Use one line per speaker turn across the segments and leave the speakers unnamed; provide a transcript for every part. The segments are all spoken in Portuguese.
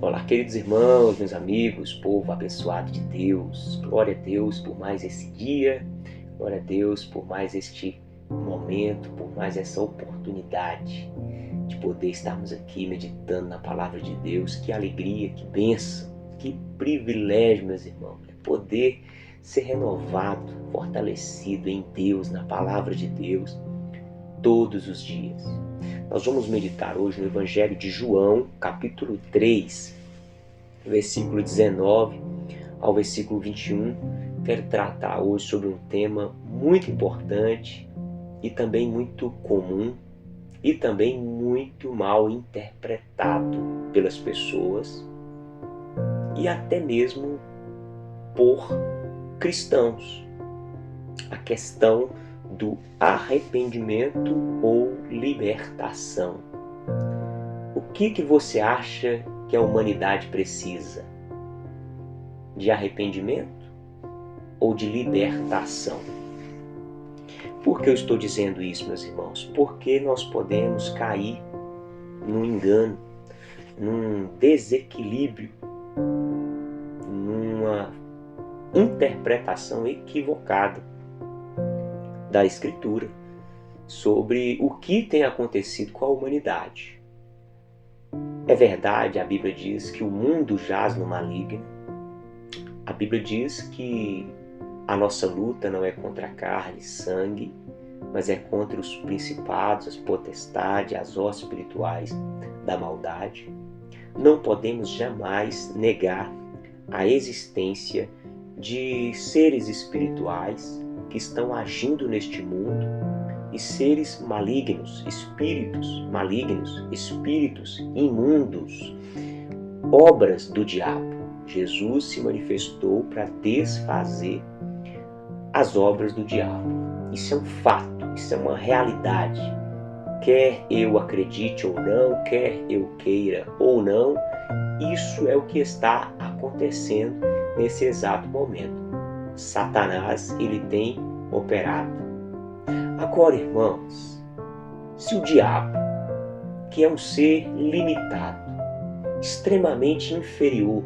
Olá, queridos irmãos, meus amigos, povo abençoado de Deus. Glória a Deus por mais esse dia, glória a Deus por mais este momento, por mais essa oportunidade de poder estarmos aqui meditando na palavra de Deus. Que alegria, que bênção, que privilégio, meus irmãos, poder ser renovado, fortalecido em Deus, na palavra de Deus, todos os dias. Nós vamos meditar hoje no Evangelho de João, capítulo 3, versículo 19 ao versículo 21. Quero tratar hoje sobre um tema muito importante e também muito comum e também muito mal interpretado pelas pessoas e até mesmo por cristãos. A questão do arrependimento ou libertação. O que você acha que a humanidade precisa? De arrependimento ou de libertação? Por que eu estou dizendo isso, meus irmãos? Porque nós podemos cair num engano, num desequilíbrio, numa interpretação equivocada da Escritura sobre o que tem acontecido com a humanidade. É verdade, a Bíblia diz que o mundo jaz no maligno. A Bíblia diz que a nossa luta não é contra a carne e sangue, mas é contra os principados, as potestades, as hostes espirituais da maldade. Não podemos jamais negar a existência de seres espirituais que estão agindo neste mundo e seres malignos, espíritos malignos, espíritos imundos, obras do diabo. Jesus se manifestou para desfazer as obras do diabo. Isso é um fato, isso é uma realidade. Quer eu acredite ou não, quer eu queira ou não, isso é o que está acontecendo nesse exato momento. Satanás, ele tem operado. Agora, irmãos, se o diabo, que é um ser limitado, extremamente inferior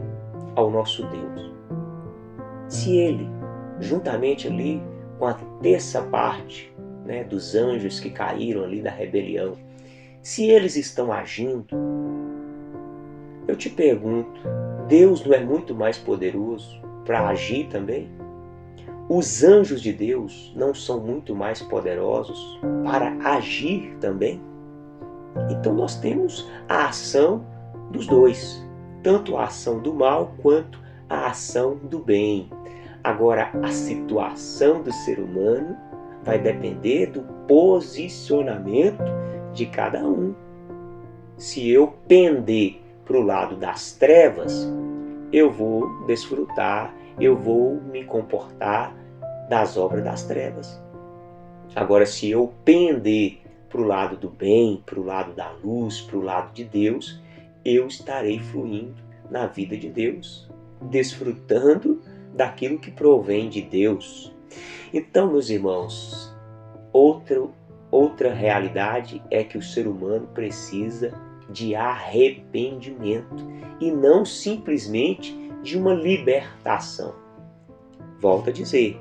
ao nosso Deus, se ele, juntamente ali com a terça parte, dos anjos que caíram ali da rebelião, se eles estão agindo, eu te pergunto, Deus não é muito mais poderoso para agir também? Os anjos de Deus não são muito mais poderosos para agir também? Então nós temos a ação dos dois, tanto a ação do mal quanto a ação do bem. Agora, a situação do ser humano vai depender do posicionamento de cada um. Se eu pender para o lado das trevas, eu vou desfrutar, eu vou me comportar das obras das trevas. Agora, se eu pender para o lado do bem, para o lado da luz, para o lado de Deus, eu estarei fluindo na vida de Deus, desfrutando daquilo que provém de Deus. Então, meus irmãos, outra realidade é que o ser humano precisa de arrependimento e não simplesmente de uma libertação. Volto a dizer,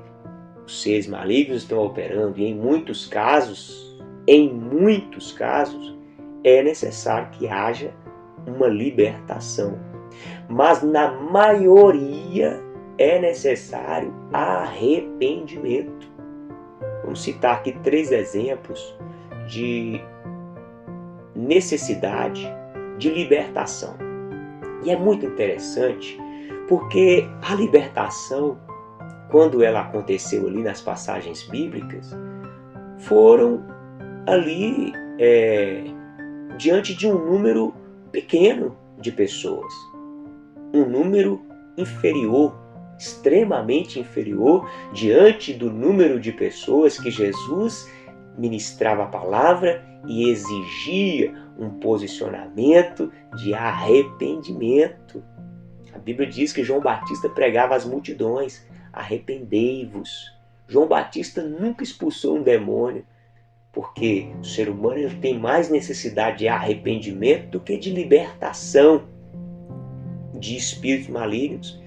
os seres malignos estão operando e em muitos casos, é necessário que haja uma libertação. Mas na maioria é necessário arrependimento. Vamos citar aqui 3 exemplos de necessidade de libertação. E é muito interessante porque a libertação, quando ela aconteceu ali nas passagens bíblicas, foram ali diante de um número pequeno de pessoas. Um número inferior, extremamente inferior, diante do número de pessoas que Jesus ministrava a palavra e exigia um posicionamento de arrependimento. A Bíblia diz que João Batista pregava às multidões: arrependei-vos. João Batista nunca expulsou um demônio, porque o ser humano tem mais necessidade de arrependimento do que de libertação. de espíritos malignos.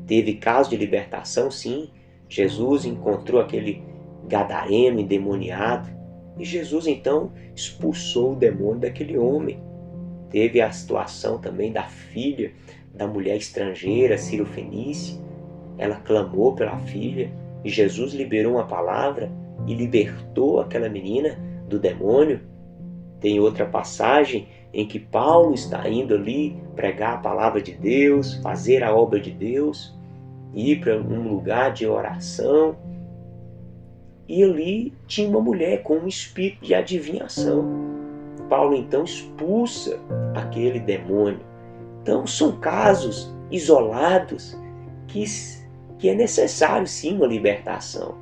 Teve caso de libertação, sim. Jesus encontrou aquele gadareno endemoniado e Jesus então expulsou o demônio daquele homem. Teve a situação também da filha da mulher estrangeira, Cirofenícia. Ela clamou pela filha e Jesus liberou uma palavra e libertou aquela menina do demônio. Tem outra passagem em que Paulo está indo ali pregar a palavra de Deus, fazer a obra de Deus, ir para um lugar de oração. E ali tinha uma mulher com um espírito de adivinhação. Paulo então expulsa aquele demônio. Então são casos isolados que é necessário sim uma libertação.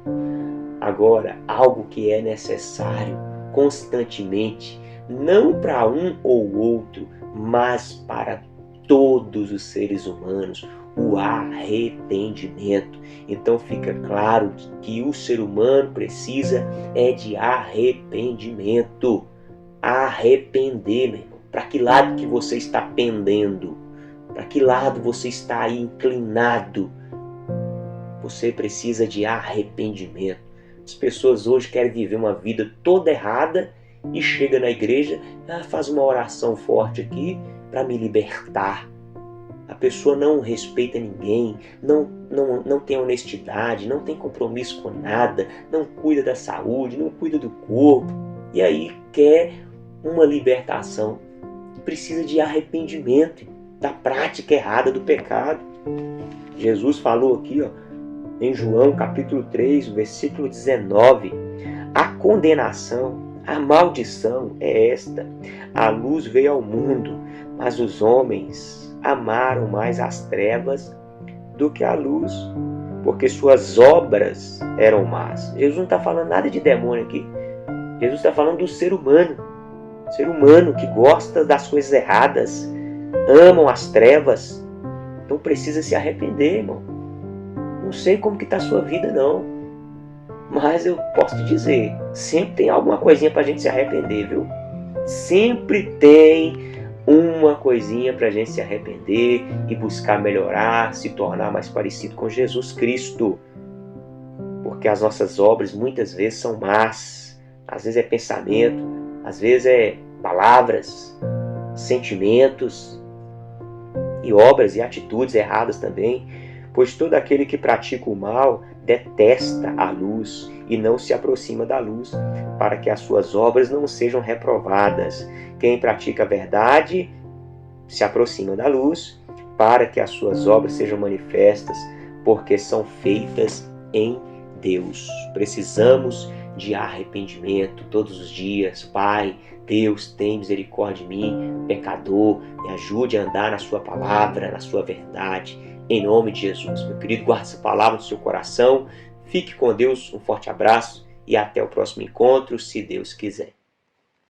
Agora, algo que é necessário constantemente, não para um ou outro, mas para todos os seres humanos, o arrependimento. Então fica claro que o ser humano precisa de arrependimento. Arrepender, meu irmão. Para que lado que você está pendendo? Para que lado você está aí inclinado? Você precisa de arrependimento. As pessoas hoje querem viver uma vida toda errada e chega na igreja, faz uma oração forte aqui para me libertar. A pessoa não respeita ninguém, não tem honestidade, não tem compromisso com nada, não cuida da saúde, não cuida do corpo. E aí quer uma libertação. Precisa de arrependimento da prática errada do pecado. Jesus falou aqui, em João capítulo 3, versículo 19, a condenação, a maldição é esta: a luz veio ao mundo, mas os homens amaram mais as trevas do que a luz, porque suas obras eram más. Jesus não está falando nada de demônio aqui. Jesus está falando do ser humano. Ser humano que gosta das coisas erradas, amam as trevas. Então precisa se arrepender, irmão. Não sei como que está a sua vida, não. Mas eu posso te dizer, sempre tem alguma coisinha para a gente se arrepender, viu? Sempre tem uma coisinha para a gente se arrepender e buscar melhorar, se tornar mais parecido com Jesus Cristo. Porque as nossas obras muitas vezes são más. Às vezes é pensamento, às vezes é palavras, sentimentos e obras e atitudes erradas também. Pois todo aquele que pratica o mal detesta a luz e não se aproxima da luz, para que as suas obras não sejam reprovadas. Quem pratica a verdade se aproxima da luz, para que as suas obras sejam manifestas, porque são feitas em Deus. Precisamos de arrependimento todos os dias. Pai, Deus, tem misericórdia de mim, pecador, me ajude a andar na sua palavra, na sua verdade. Em nome de Jesus, meu querido, guarde essa palavra no seu coração. Fique com Deus, um forte abraço e até o próximo encontro, se Deus quiser.